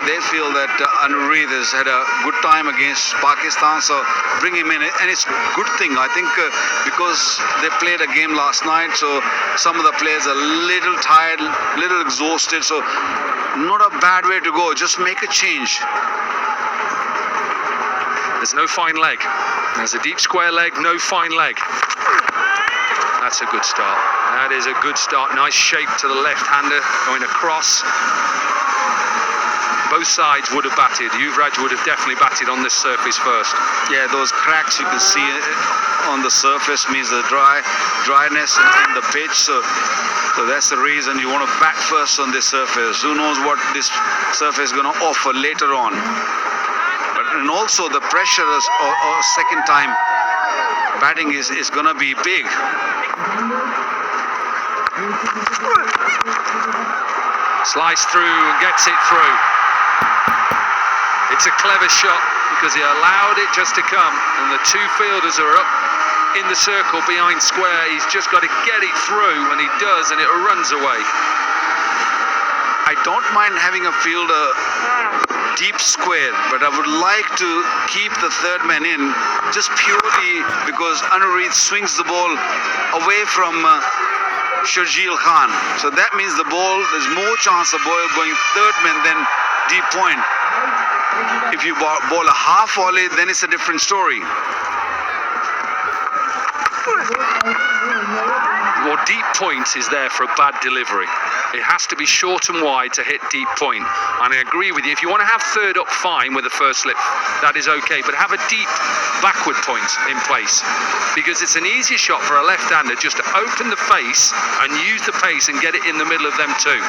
they feel that Anurith has had a good time against Pakistan, so bring him in. And it's a good thing, I think, because they played a game last night, so some of the players are a little tired, little exhausted, so not a bad way to go. Just make a change. There's no fine leg. There's a deep square leg, no fine leg. That's a good start. That is a good start. Nice shape to the left-hander going across. Both sides would have batted. Yuvraj would have definitely batted on this surface first. Yeah, those cracks you can see on the surface means the dryness in the pitch. So that's the reason you want to bat first on this surface. Who knows what this surface is going to offer later on. And also the pressure or second time batting is going to be big. Slice through and gets it through. It's a clever shot because he allowed it just to come, and the two fielders are up in the circle behind square. He's just got to get it through, and he does, and it runs away. I don't mind having a fielder deep square, but I would like to keep the third man in just purely because Anurith swings the ball away from Sharjeel Khan. So that means there's more chance of ball going third man than deep point. If you bowl a half volley, then it's a different story. More deep point is there for a bad delivery. It has to be short and wide to hit deep point. And I agree with you, if you want to have third up, fine with the first slip, that is okay, but have a deep backward point in place, because it's an easier shot for a left-hander just to open the face and use the pace and get it in the middle of them too.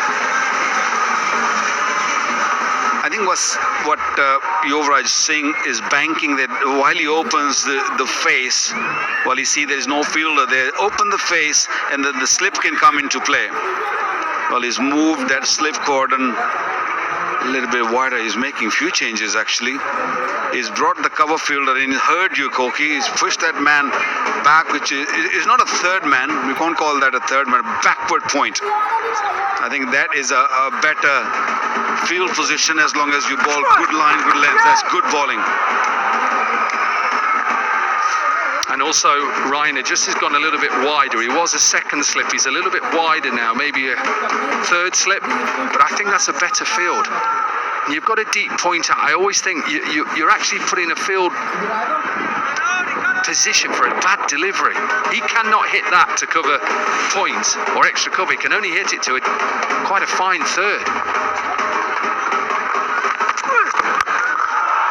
I think what Yuvraj is saying is banking, that while he opens the face, while he see there is no fielder there, open the face and then the slip can come into play. Well, he's moved that slip cordon a little bit wider. He's making few changes actually. He's brought the cover fielder in. He heard you, Koki. He's pushed that man back, which is not a third man. We can't call that a third man. Backward point. I think that is a better field position as long as you bowl good line, good length. That's good bowling. And also, Ryan just has gone a little bit wider. He was a second slip. He's a little bit wider now, maybe a third slip. But I think that's a better field. You've got a deep point out. I always think you're actually putting a field position for a bad delivery. He cannot hit that to cover points or extra cover. He can only hit it to quite a fine third.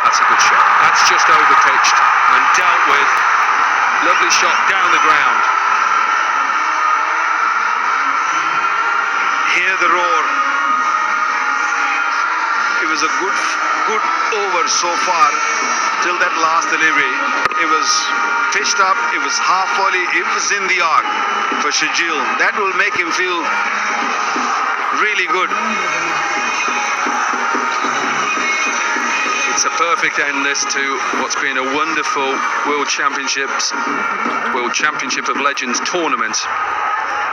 That's a good shot. That's just over-pitched and dealt with. Lovely shot down the ground. Hear the roar. It was a good over so far till that last delivery. It was pitched up, it was half volley, it was in the arc for Sharjeel. That will make him feel really good. It's a perfect end this to what's been a wonderful World Championship of Legends tournament.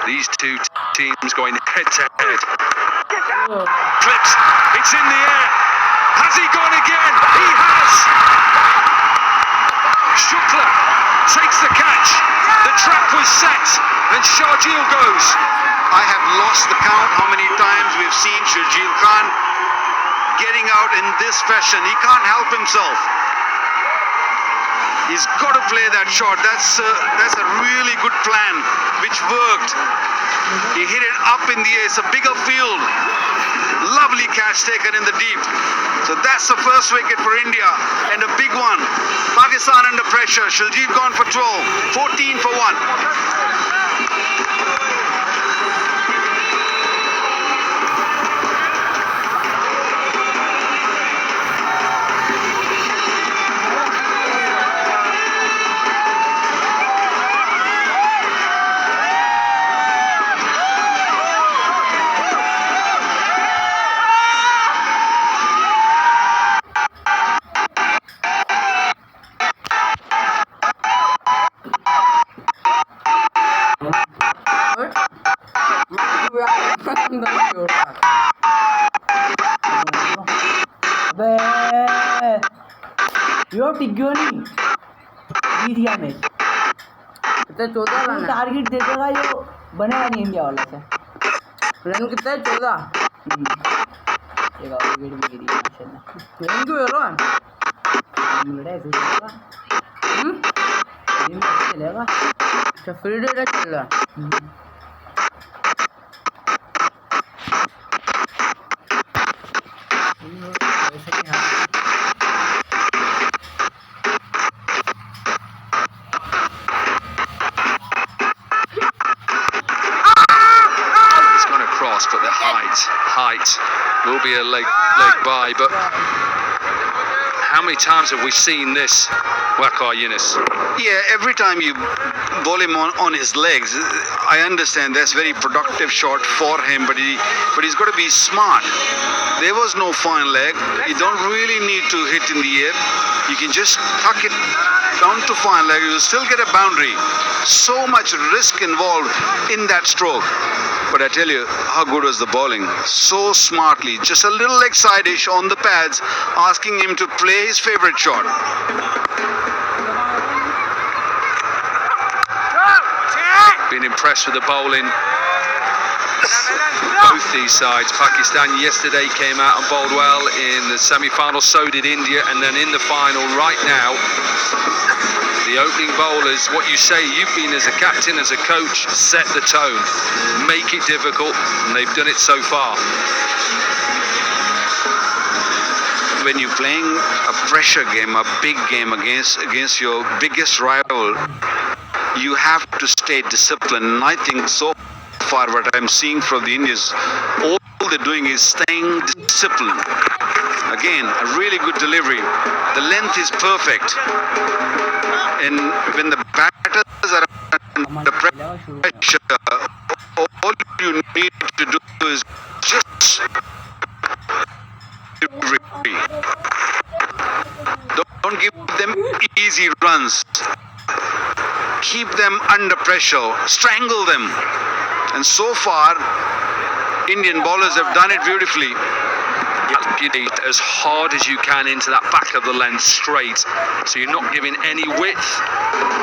These two teams going head to head. Clips, it's in the air. Has he gone again? He has. Shukla takes the catch. The trap was set and Sharjeel goes. I have lost the count how many times we've seen Sharjeel Khan getting out in this fashion. He can't help himself. He's got to play that shot. That's a really good plan, which worked. He hit it up in the air. It's a bigger field. Lovely catch taken in the deep. So that's the first wicket for India, and a big one. Pakistan under pressure. Sharjeel gone for 12. 14 for 1. You have टिक्यों नहीं जीत गया match कितना 14 run है target दे देगा ये बनेगा नहीं India वाला से रन कितना है 14 एक और विकेट भी गिरी माशाल्लाह रन क्यों हो रहा है लड़ा ऐसे चलेगा टीम चलेगा अच्छा फील्ड चल रहा है वैसे कि हाँ He's gone across, but the height will be a leg by. But how many times have we seen this, Waqar Yunus? Yeah, every time you bowl him on his legs, I understand that's very productive shot for him, but he's got to be smart. There was no fine leg. You don't really need to hit in the air. You can just tuck it down to fine leg. You'll still get a boundary. So much risk involved in that stroke. But I tell you, how good was the bowling? So smartly, just a little leg side-ish on the pads, asking him to play his favorite shot. Been impressed with the bowling. Both these sides. Pakistan yesterday came out and bowled well in the semi-final, so did India, and then in the final right now, the opening bowlers, what you say, you've been as a captain, as a coach, set the tone, make it difficult, and they've done it so far. When you're playing a pressure game, a big game against your biggest rival, you have to stay disciplined. And I think so far what I'm seeing from the Indians, all they're doing is staying disciplined. Again, a really good delivery. The length is perfect. And when the batters are under pressure, all you need to do is just delivery. Don't give them easy runs. Keep them under pressure. Strangle them. And so far, Indian bowlers have done it beautifully. As hard as you can into that back of the length straight, so you're not giving any width,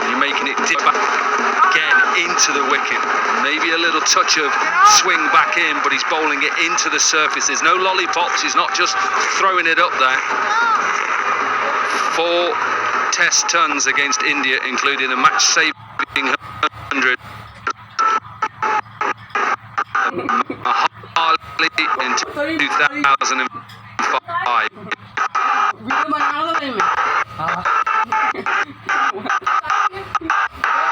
you're making it dip back again into the wicket. Maybe a little touch of swing back in, but he's bowling it into the surface. There's no lollipops, he's not just throwing it up there. 4 test tons against India, including a match-saving 100. Harley in 2005. Video बनाओगे नहीं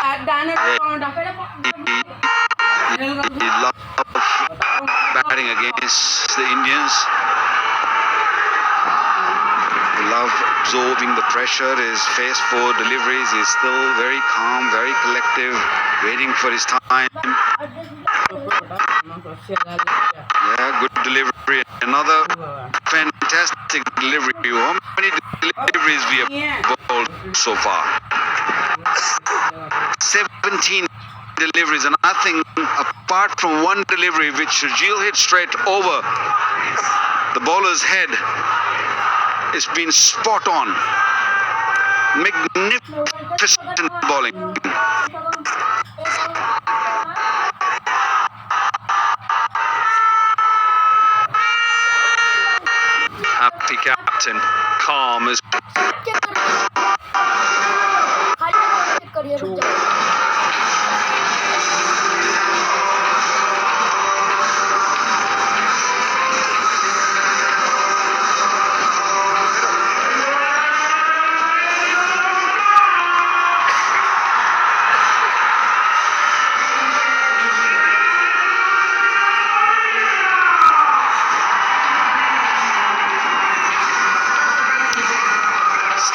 मैं डाने He loved batting against the Indians. Love absorbing the pressure. His phase 4 deliveries is still very calm, very collective, waiting for his time. Yeah, good delivery. Another fantastic delivery. How many deliveries we have bowled so far? 17 deliveries, and I think apart from one delivery which Shajil hit straight over the bowler's head, it's been spot on. Magnificent bowling. Happy captain, calm as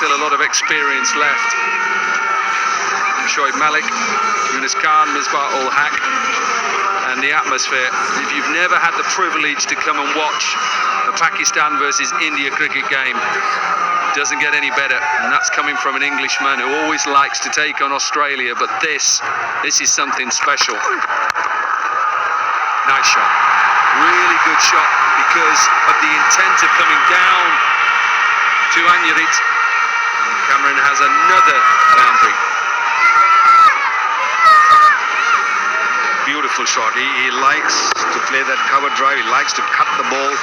still a lot of experience left. Shoaib Malik, Yunus Khan, Misbah ul Haq, and the atmosphere. If you've never had the privilege to come and watch a Pakistan versus India cricket game, it doesn't get any better. And that's coming from an Englishman who always likes to take on Australia. But this is something special. Nice shot. Really good shot because of the intent of coming down to Anyarit. Cameron has another boundary. Beautiful shot. He likes to play that cover drive. He likes to cut the ball.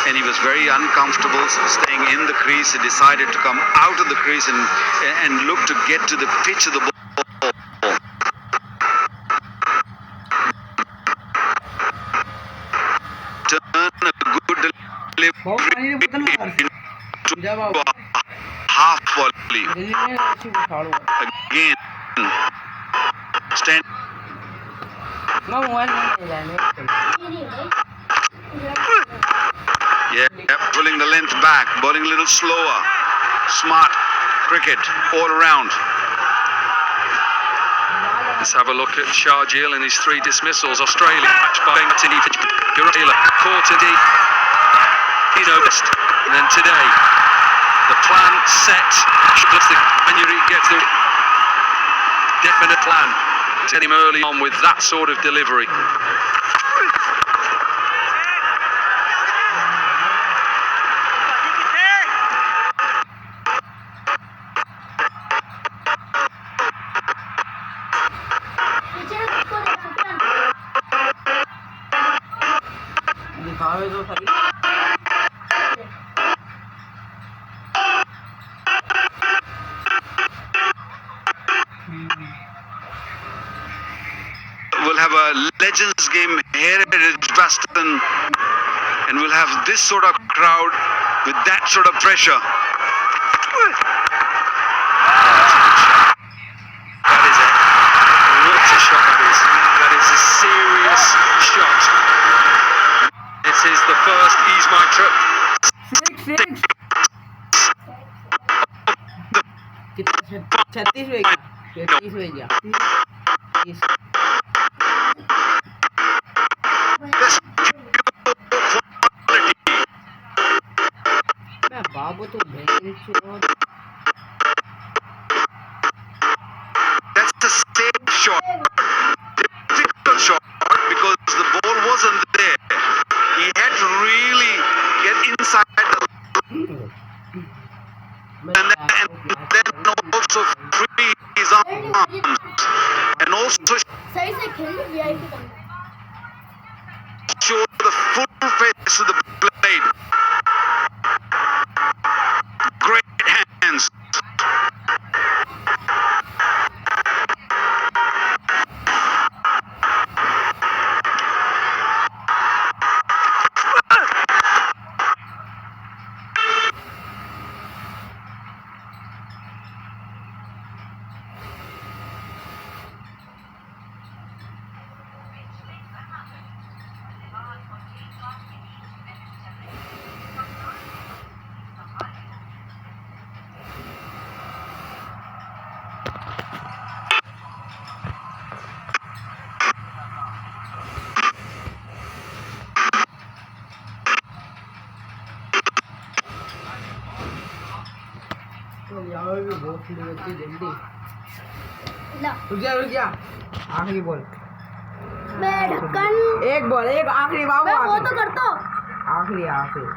And he was very uncomfortable staying in the crease. He decided to come out of the crease and look to get to the pitch of the ball. Turn a good भाऊ पाणी रे बोतल मार delivery जा भाऊ into a half volley. Delhi में अच्छी उछाड़ो Again, stand. मैं मोबाइल में लाने Yeah, pulling the length back, bowling a little slower. Smart cricket all around. Let's have a look at Sharjeel and his 3 dismissals. Australia matched by Bengtini for Gurela. Caught a deep. He's noticed. And then today, the plan set. January gets the definite plan. Set him early on with that sort of delivery. दिखावे तो सही We'll have a Legends game here at Edgbaston, and we'll have this sort of crowd with that sort of pressure. That is it. What a shot that is. That is a serious shot. This is the first Ease My Trip. Six कितना 36 हो गया 30 हो गया 30 This quality. मैं बाबू तो भेज छोड़ That's a safe shot. Difficult shot because the ball wasn't there. He had to really get inside the and then also free his arms and also सही से खेल वीआईपी करना show the full face of the blade. Great hands. तो यार भी बहुत feel होती है जल्दी ला रुक जा आखिरी बॉल मैं ढक्कन एक बॉल एक आखिरी बाबू मैं वो आखिरी तो करता हूँ आखिरी आखिरी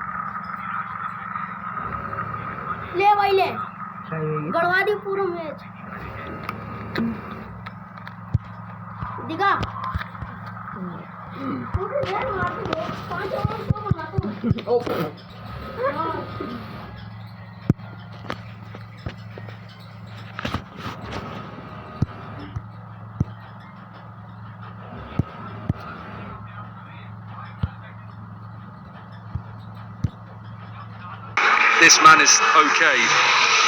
ले भाई ले सही होगी गड़वा दी पूरा मैच दिखा पूरी देर मारते हो 5 ओवर को बनाते हो okay This man is okay.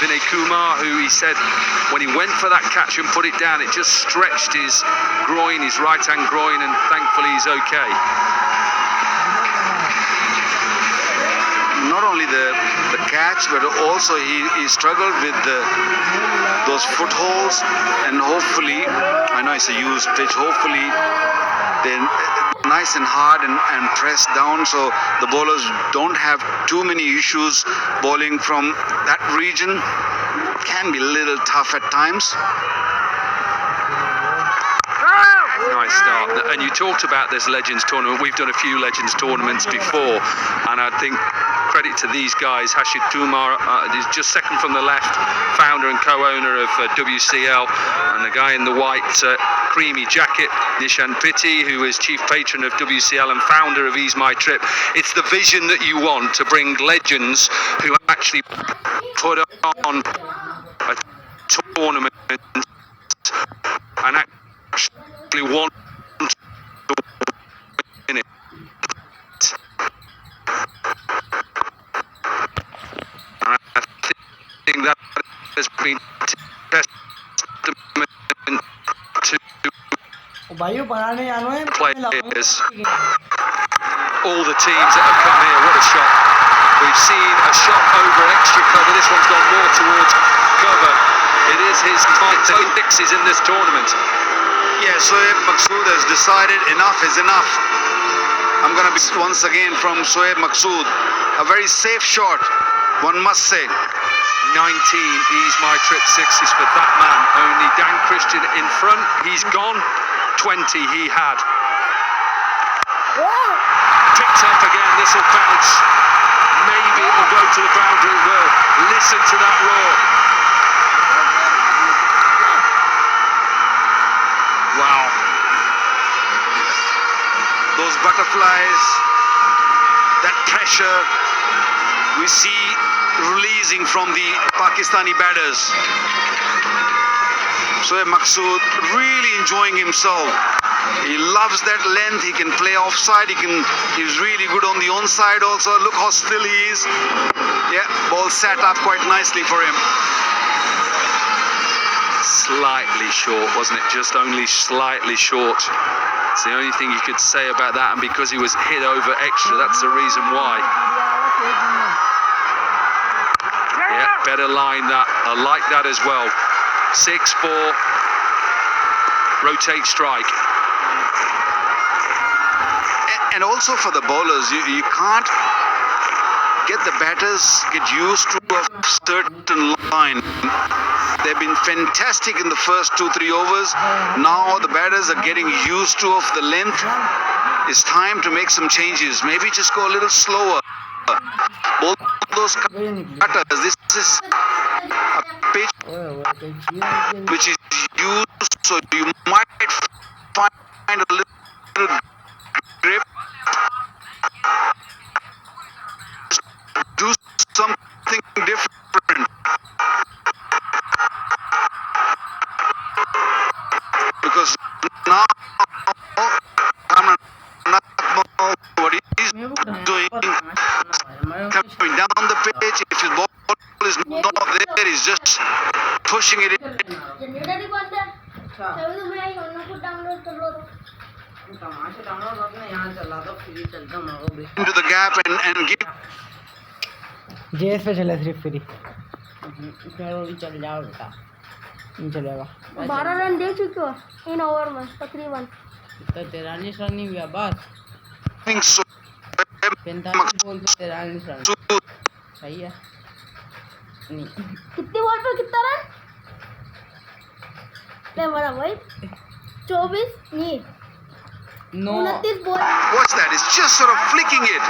Vinay Kumar, who he said when he went for that catch and put it down, it just stretched his groin, his right hand groin, and thankfully he's okay. Not only the catch, but also he struggled with those footholds, and hopefully, I know it's a used pitch, hopefully they're nice and hard and pressed down so the bowlers don't have too many issues bowling from that region. Can be a little tough at times. Nice start. And you talked about this Legends tournament. We've done a few Legends tournaments before, and I think credit to these guys. Hashid Kumar is just second from the left, founder and co-owner of WCL, and the guy in the white creamy jacket, Nishan Pitti, who is chief patron of WCL and founder of Ease My Trip. It's the vision that you want, to bring legends who actually put on a tournament and actually want to win it. And I think that has been testament to भाइयों बनाने आनो है players, all the teams that have come here. What a shot. We've seen a shot over extra cover. This one's gone more towards cover. It is his sixes in this tournament. Yeah, Shoaib Maqsood has decided enough is enough. I'm going to be once again from Shoaib Maqsood. A very safe shot, one must say. 19 Ease My Trip sixes for that man. Only Dan Christian in front. He's gone. 20 he had. Picked up again. This will bounce. Maybe it will go to the boundary. It will. Listen to that roar. Wow. Those butterflies, that pressure we see releasing from the Pakistani batters. Shoaib Maqsood really enjoying himself. He loves that length. He can play offside. He's really good on the onside also. Look how still he is. Yeah, ball sat up quite nicely for him. Slightly short, wasn't it? Just only slightly short. It's the only thing you could say about that, and because he was hit over extra, that's the reason why. Yeah, better line that. I like that as well. 6-4, rotate strike. And also for the bowlers, you can't get the batters get used to a certain line. They've been fantastic in the first 2-3 overs. Now the batters are getting used to of the length. It's time to make some changes. Maybe just go a little slower. Both those cutters. This is a pitch which is used, so you might find a little grip. Do something different. Because now what he's doing, coming down the pitch, if his ball is not there, he's just pushing it in generator ही बंद है तभी तो मैं YONO को download कर रहा हूँ तमाशा डाउनलोड करना यहाँ चला दो फ्री चलता मरो भी into the gap and give. JS पे चले सिर्फ फ्री फिर भी चल जाओ बेटा नहीं चलेगा 12 रन दे चुके हो इन ओवर में तकरीबन तो 43 रन नहीं हुआ बस think so. 45 बॉल पे 43 रन सही है नहीं कितनी बॉल पे कितना रन ले बड़ा भाई 24 नहीं no 29 ball Watch that. It's just sort of flicking it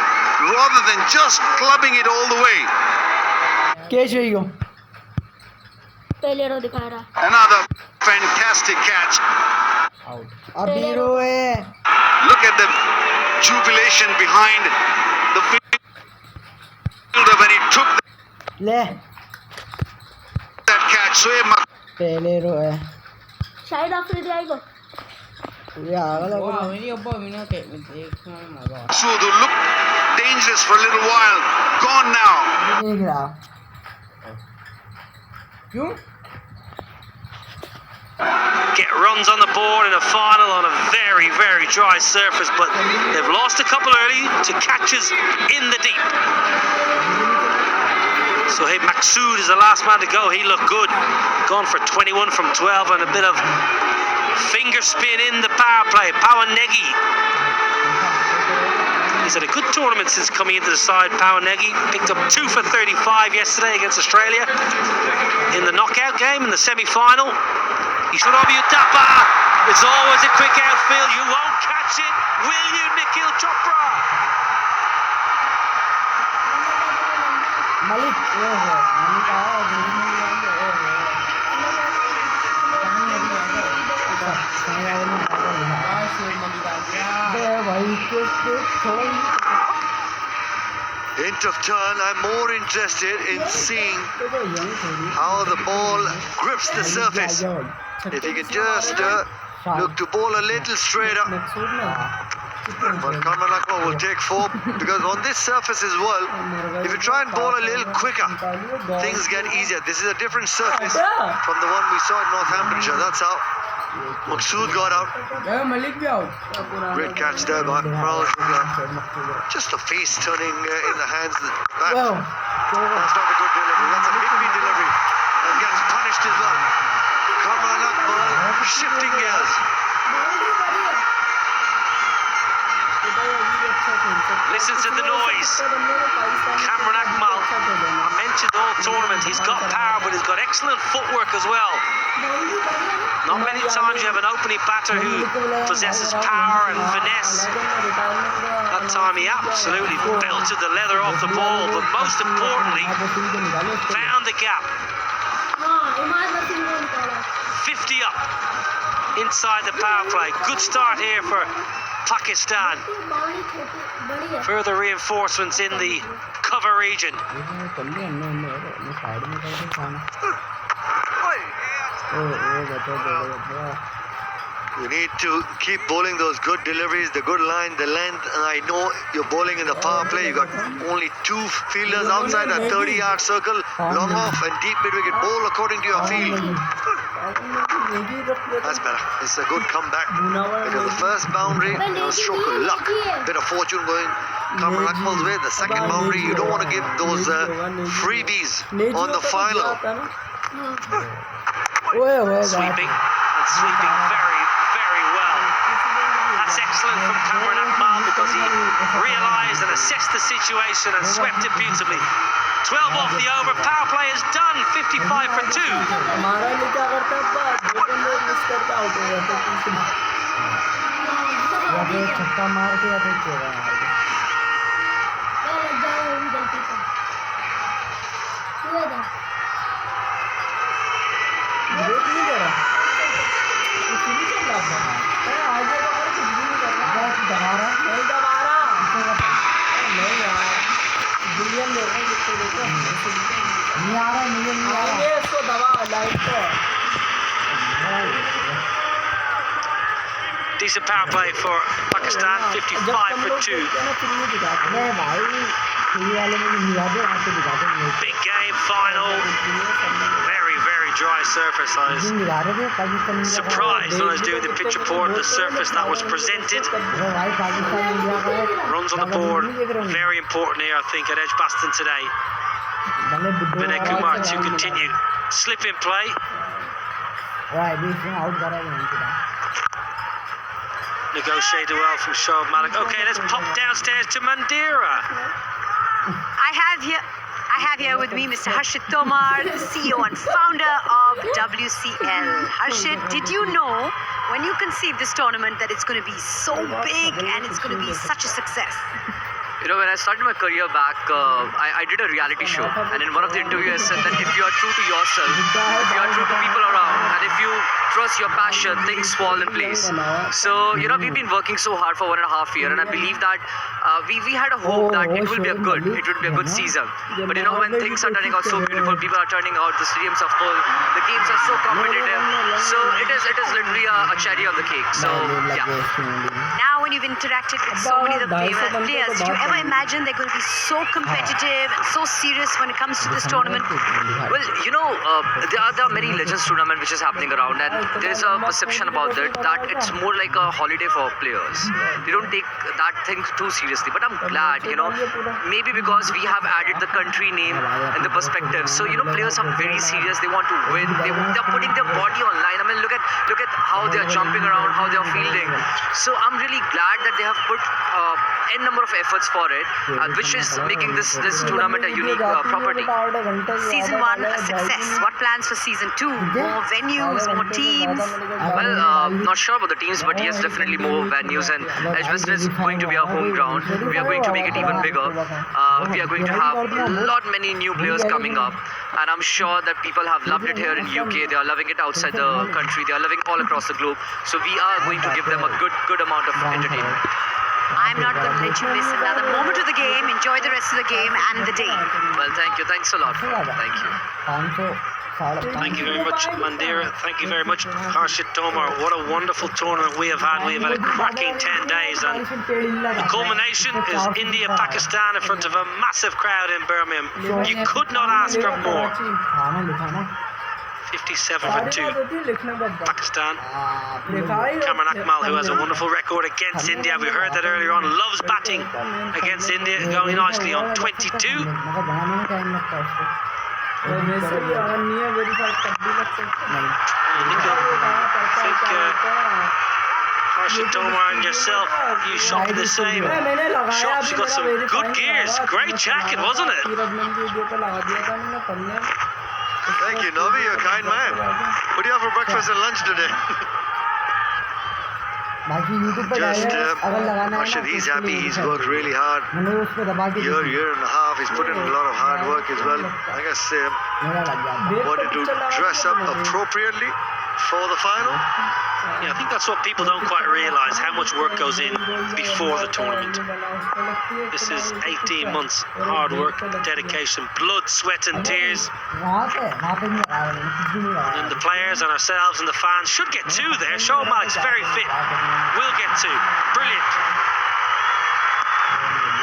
rather than just clubbing it all the way. Catch हुई हो पहले रो दिखा रहा Another fantastic catch. आउट अभी रोए Look at the jubilation behind the fielder when he took ले that catch. Shoaib पहले रोए शायद आपने दिया को या अगला वाह मेरी अब्बा मिना के देखना मजा Maqsood, who looked dangerous for a little while, gone now. देख रहा क्यों Get runs on the board in a final on a very, very dry surface, but they've lost a couple early to catches in the deep. So hey, Maqsood is the last man to go. He looked good. Gone for 21 from 12 and a bit of finger spin in the power play. Pawanegi. He's had a good tournament since coming into the side. Pawanegi picked up 2 for 35 yesterday against Australia in the knockout game in the semi-final. Ishwarabi Uthappa. It's always a quick outfield. You won't catch it, will you, Nikhil Chopra? Malik Malik आया और Hint of turn, I'm more interested in seeing how the ball grips the surface. If he can just look to bowl a little straighter. But Kamran Akmal will take 4 because on this surface as well, if you try and bowl a little quicker, things get easier. This is a different surface from the one we saw in Northamptonshire. That's how Maqsood got out. Great catch there by Rahul Shukla. Just the face turning in the hands of the bat. That's not a good delivery. That's a big delivery and gets punished as well. Kamran Akmal shifting gears. Listen to the noise. Kamran Akmal, I mentioned all tournament, he's got power, but he's got excellent footwork as well. Not many times you have an opening batter who possesses power and finesse. That time he absolutely belted the leather off the ball, but most importantly, found the gap. 50 up inside the power play. Good start here for Pakistan. Further reinforcements in the cover region. You need to keep bowling those good deliveries, the good line, the length. And I know you're bowling in the power play. You got only 2 fielders outside that 30-yard circle, long off and deep mid wicket. Bowl according to your field. That's better. It's a good comeback. Because the first boundary, it was stroke of luck. Bit of fortune going Kamran Akmal's way. The second boundary, you don't want to give those freebies on the final. Sweeping and sweeping very, very well. That's excellent from Kamran Akmal because he realised and assessed the situation and swept it beautifully. 12 off the over, power play is done, 55 for 2. Decent power play for Pakistan, 55 for 2. Big game, final. Very, very dry surface. I was surprised when I was doing the pitch report, the surface that was presented. Runs on the board, very important here, I think, at Edgbaston today. Vinay Kumar to continue. Slip in play. Negotiated well from Shoaib Malik. Okay, let's pop downstairs to Mandira. I have here with me Mr. Harshit Tomar, the CEO and founder of WCL. Harshit, did you know when you conceived this tournament that it's going to be so big and it's going to be such a success? You know, when I started my career back, I did a reality show, and in one of the interviews I said that if you are true to yourself, if you are true to people around, and if you trust your passion, things fall in place. So, you know, we've been working so hard for 1.5 years, and I believe that we had a hope that it will be a good season. But you know, when things are turning out so beautiful, people are turning out, the stadiums are full, the games are so competitive. So it is literally a cherry on the cake. So yeah. Now, when you've interacted with so many of the players, did you ever imagine they're going to be so competitive and so serious when it comes to this tournament? Well, you know, there are many Legends tournament which is happening around, and there's a perception about it that it's more like a holiday for players. They don't take that thing too seriously. But I'm glad, you know, maybe because we have added the country name and the perspective. So, you know, players are very serious. They want to win. They're putting their body on line. I mean, look at how they're jumping around, how they're fielding. So I'm really glad that they have put n number of efforts for it, which is making this tournament a unique property. Season 1 a success. What plans for season 2? More venues, more teams? Well, not sure about the teams, but yes, definitely more venues. And Edgbaston is going to be our home ground. We are going to make it even bigger. We are going to have many new players coming up, and I'm sure that people have loved it here in UK. They are loving it outside the country. They are loving all across the globe. So we are going to give them a good amount of entertainment. I'm not going to let you miss another moment of the game. Enjoy the rest of the game and the day. Well, thank you. Thanks a lot. Thank you. Thank you very much, Mandira. Thank you very much, Harshit Tomar. What a wonderful tournament we have had. We have had a cracking 10 days, and the culmination is India-Pakistan in front of a massive crowd in Birmingham. You could not ask for more. 57-2. Pakistan. Cameron Akmal, who has a wonderful record against India. We heard that earlier on. Loves batting against India, going nicely on 22. Harshit Tomar and yourself, you shot for the same shot. She got some good gears. Great jacket, wasn't it? Thank you, Novi. You're a kind man. What do you have for breakfast and lunch today? Just, Arshad, he's happy. He's worked really hard. Year and a half. He's put in a lot of hard work as well. I guess wanted to dress up appropriately for the final. Yeah, I think that's what people don't quite realise, how much work goes in before the tournament. This is 18 months hard work, dedication, blood, sweat and tears. And the players and ourselves and the fans should get two there. Shoaib Malik's very fit. We'll get two. Brilliant.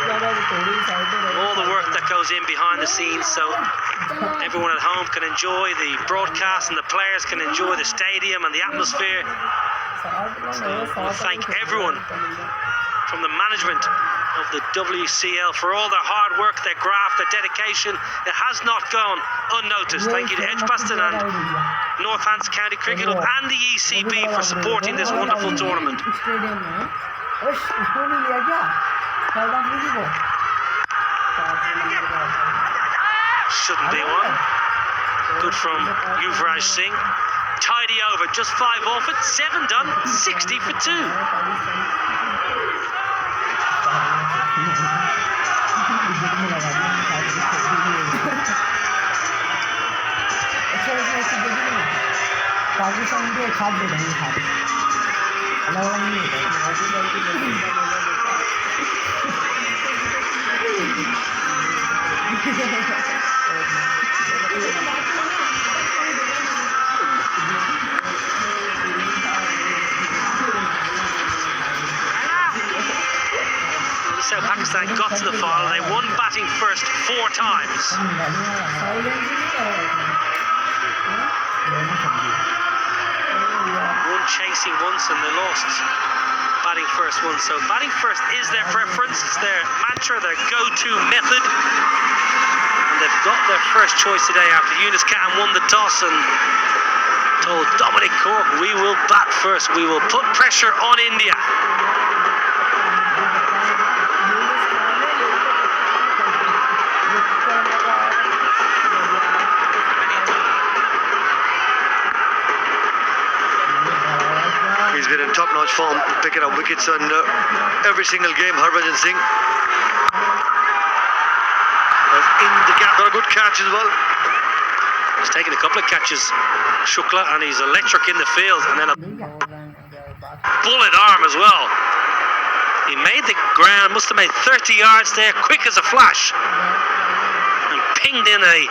All the work that goes in behind the scenes, so everyone at home can enjoy the broadcast and the players can enjoy the stadium and the atmosphere. So I want to thank everyone from the management of the WCL for all their hard work, their graft, their dedication. It has not gone unnoticed. Thank you to Edgbaston and Northants County Cricket Club and the ECB for supporting this wonderful tournament. Shouldn't be one. Good from Yuvraj Singh. Tidy over, just 5 off it, 7 done, 60 for 2. This is how Pakistan got to the final. They won batting first 4 times. One chasing once and they lost batting first once. So batting first is their preference. It's their mantra, their go-to method. And they've got their first choice today after Yunus Khan won the toss and told Dominic Cork, we will bat first. We will put pressure on India. He's been in top-notch form, picking up wickets on every single game. Harbhajan Singh was in the gap, got a good catch as well. He's taken a couple of catches, Shukla, and he's electric in the field, and then a bullet arm as well. He made the ground, must have made 30 yards there, quick as a flash, and pinged in a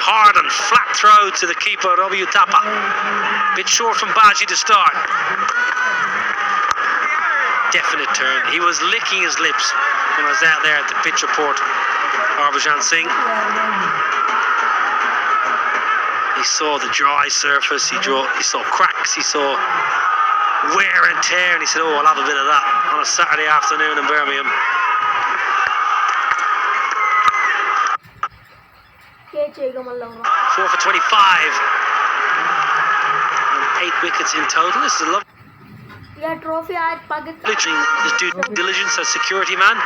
hard and flat throw to the keeper, Ravi Uthappa. Bit short from Baji to start. Definite turn. He was licking his lips when I was out there at the pitch report. Harbhajan Singh. He saw the dry surface, he saw cracks, he saw wear and tear, and he said, oh, I'll have a bit of that on a Saturday afternoon in Birmingham. 4 for 25 and 8 wickets in total. This is a lovely. Yeah, trophy at Pakistan. Literally his due diligence as security man.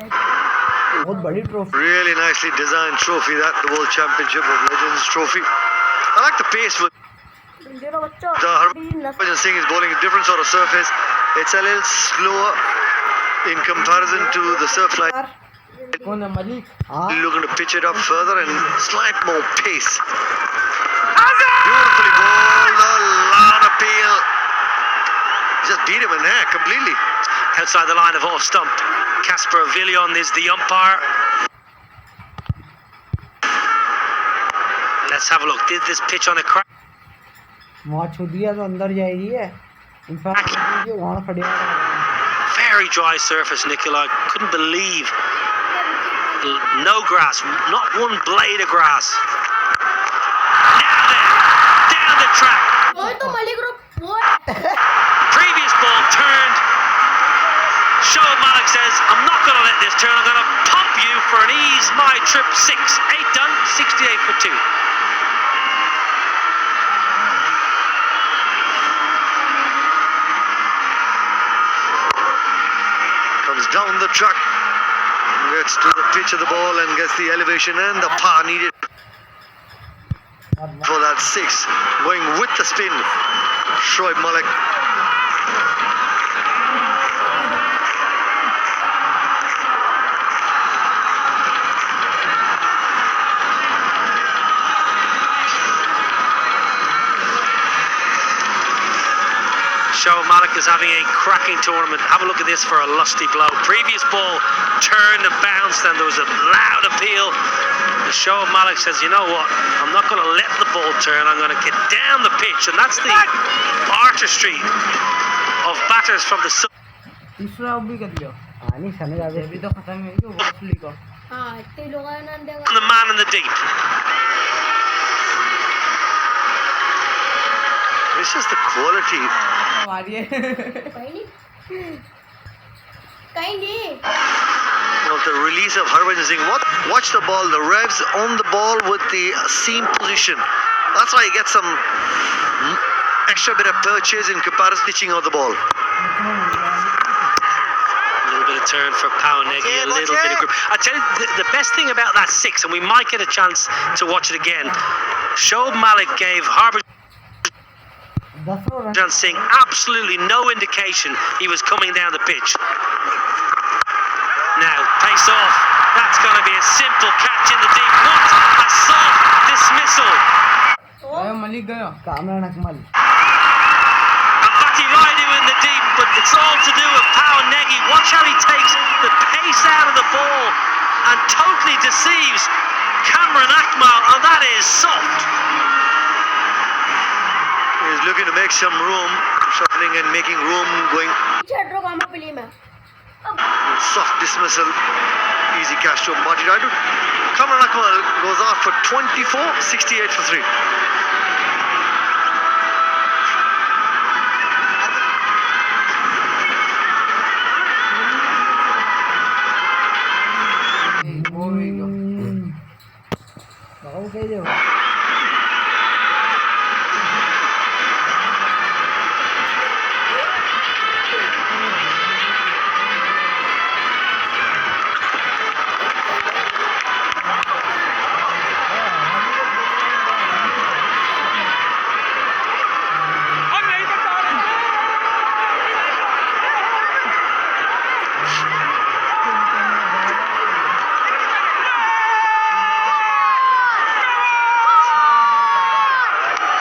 बहुत बड़ी trophy Really nicely designed trophy, that the World Championship of Legends trophy. I like the pace with the Harbhajan Singh is bowling a different sort of surface. It's a little slower in comparison to the surf line. कौन है मलिक हाँ Looking to pitch it up further and slight more pace. Beautifully bowled, a long appeal. Just beat him in there completely. Outside the line of off stump. Casper Villion is the umpire. Let's have a look. Did this pitch on a crack? वहाँ छू दिया तो अंदर जाएगी है in fact वहाँ खड़े Very dry surface, Nicola. Couldn't believe. No grass, not one blade of grass. Now then, down the track. वो तो मलिक वो Previous ball turned. Shoaib Malik says, I'm not going to let this turn. I'm going to pump you for an ease my trip 6. 8 done, 68 for 2. Comes down the track, gets to the pitch of the ball and gets the elevation and the power needed for that 6. Going with the spin, Shoaib Malik. Shoaib Malik is having a cracking tournament. Have a look at this for a lusty blow. Previous ball turned and bounced and there was a loud appeal. And Shoaib Malik says, you know what, I'm not going to let the ball turn, I'm going to get down the pitch. And that's the artistry of batters from the sun. तीसरा भी कर लिया पानी खाने जाते अभी तो खत्म है क्यों वापली का हाँ इतने लोग आए ना अंदर The man in the deep. It's just the quality. मारिए कहीं नहीं Of the release of Harbhajan Singh. Watch the ball, the revs on the ball with the seam position. That's why he gets some extra bit of purchase in comparison to pitching of the ball. A little bit of turn for Pawanegi, a little bit of grip. I tell you, the best thing about that 6, and we might get a chance to watch it again, Shoaib Malik gave Harbhajan Singh absolutely no indication he was coming down the pitch. Now, pace off. That's going to be a simple catch in the deep. What a soft dismissal. गया मलिक गया Kamran Akmal And Bati Raidu in the deep, but it's all to do with Pawanegi. Watch how he takes the pace out of the ball and totally deceives Cameron Akmal, and that is soft. He's looking to make some room, shuffling and making room, going छेड़ो काम अपनी में soft dismissal. Easy catch to Bati Raidu. Kamran Akmal goes off for 24, 68 for 3. बताओ कैसे हो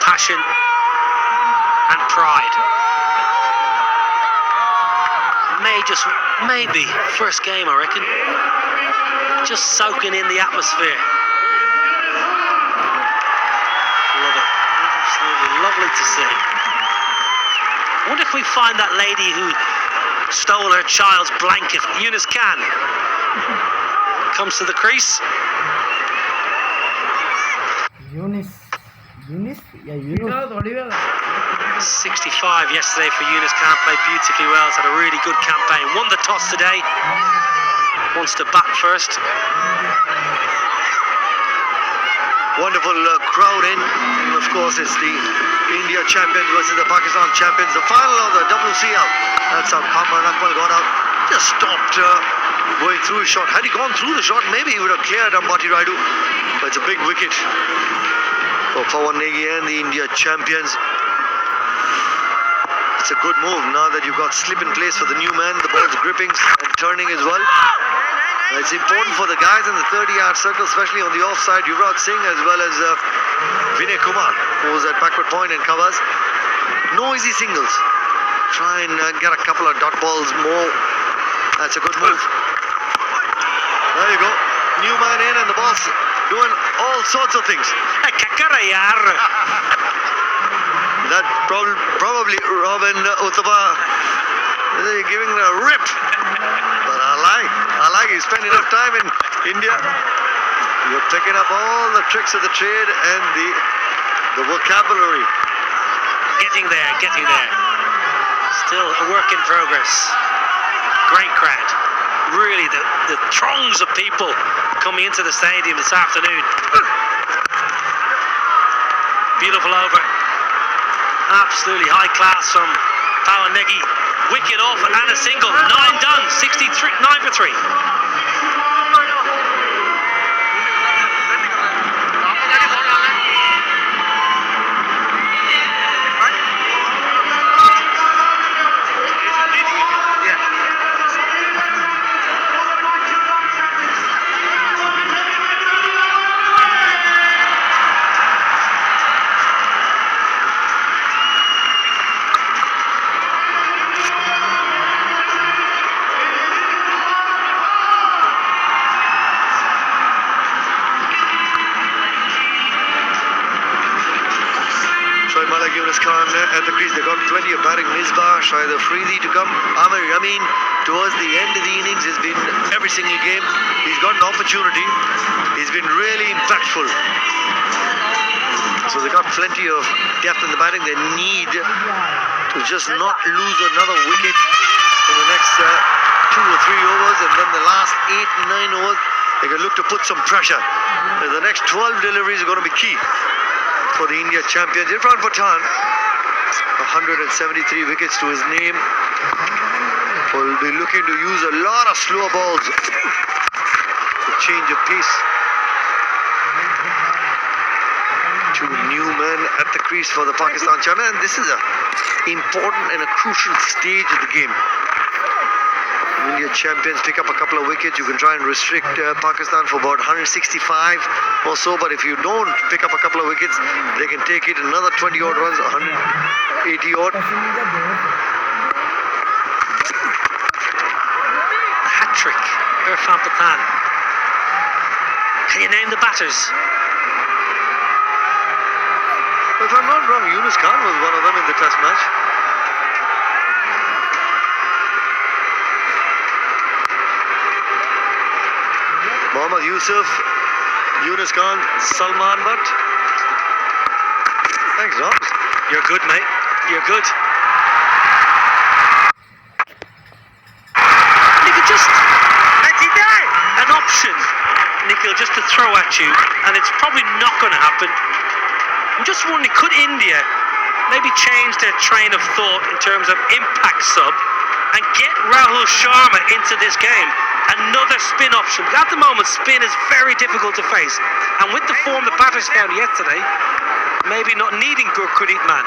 Passion and pride. Maybe first game, I reckon. Just soaking in the atmosphere. Love it. Absolutely lovely to see. I wonder if we find that lady who stole her child's blanket. Yunus Khan comes to the crease. Younis या Younis 65 yesterday for Yunus Khan, played beautifully well, has had a really good campaign, won the toss today, wants to bat first. Wonderful crowd in. And of course, it's the India champions versus the Pakistan champions. The final of the WCL. That's how Kamran Akmal got out. Just stopped going through his shot. Had he gone through the shot, maybe he would have cleared Ambati Raidu. But it's a big wicket for Pawan Negi and the India champions. It's a good move now that you've got slip in place for the new man. The ball's gripping and turning as well. It's important for the guys in the 30-yard circle, especially on the offside. Yuvraj Singh as well as Vinay Kumar, who was at backward point and covers. No easy singles. Try and get a couple of dot balls more. That's a good move. There you go. New man in and the ball's doing all sorts of things. That probably Robin Uthapa giving it a rip. But I like he spent enough time in India. You're picking up all the tricks of the trade and the vocabulary. Getting there. Still a work in progress. Great crowd. Really, the throngs of people coming into the stadium this afternoon. Beautiful over. Absolutely high class from Pawan Negi. Wicket off and a single. 9 done. 63, 9 for 3. At the crease, they got plenty of batting. Misbah, Shahid Afridi to come. Amir Yamin towards the end of the innings has been every single game. He's got an opportunity. He's been really impactful. So they got plenty of depth in the batting. They need to just not lose another wicket in the next 2 or 3 overs, and then the last 8, 9 overs they can look to put some pressure. The next 12 deliveries are going to be key for the India champions. Irfan Pathan, 173 wickets to his name, will be looking to use a lot of slower balls to change of pace. 2 new men at the crease for the Pakistan champion, and this is an important and a crucial stage of the game. India champions pick up a couple of wickets. You can try and restrict Pakistan for about 165 or so, but if you don't pick up a couple of wickets, they can take it another 20 odd runs, 180 odd. Hat trick, Irfan Pathan. Can you name the batters? If I'm not wrong, Yunus Khan was one of them in the test match. Mohammad Yusuf, Yunus Khan, Salman Butt. Thanks, Rob. You're good, mate. You're good. Nikhil, just an option, Nikhil, just to throw at you, and it's probably not going to happen. I'm just wondering, could India maybe change their train of thought in terms of impact sub and get Rahul Sharma into this game? Another spin option. At the moment, spin is very difficult to face. And with the form the batters found yesterday, maybe not needing Gurpreet Man.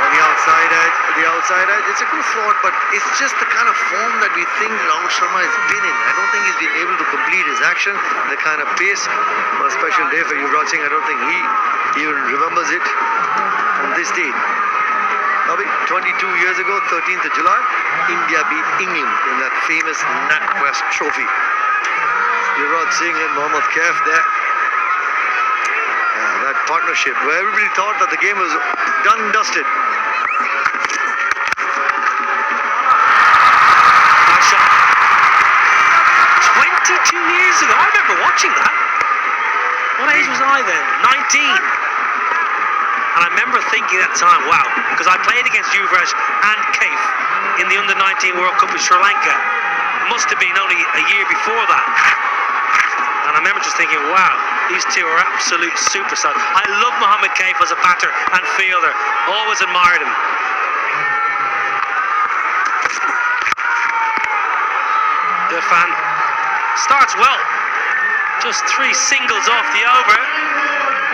The outside edge, it's a good thought, but it's just the kind of form that we think Rahul Sharma has been in. I don't think he's been able to complete his action, the kind of pace. A special day for Yuvraj Singh. I don't think he even remembers it on this day. 22 years ago, 13th of July, India beat England in that famous NatWest Trophy. Yuvraj Singh and Mohammad Kaif there. That partnership where everybody thought that the game was done and dusted. 22 years ago, I remember watching that. What age was I then? 19. And I remember thinking at the time, wow, because I played against Yuvraj and Kaif in the Under-19 World Cup in Sri Lanka. It must have been only a year before that. And I remember just thinking, wow, these two are absolute superstars. I love Mohammad Kaif as a batter and fielder. Always admired him. fan. Starts well. Just 3 singles off the over.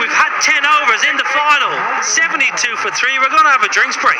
We've had 10 overs in the final. 72 for 3. We're going to have a drinks break.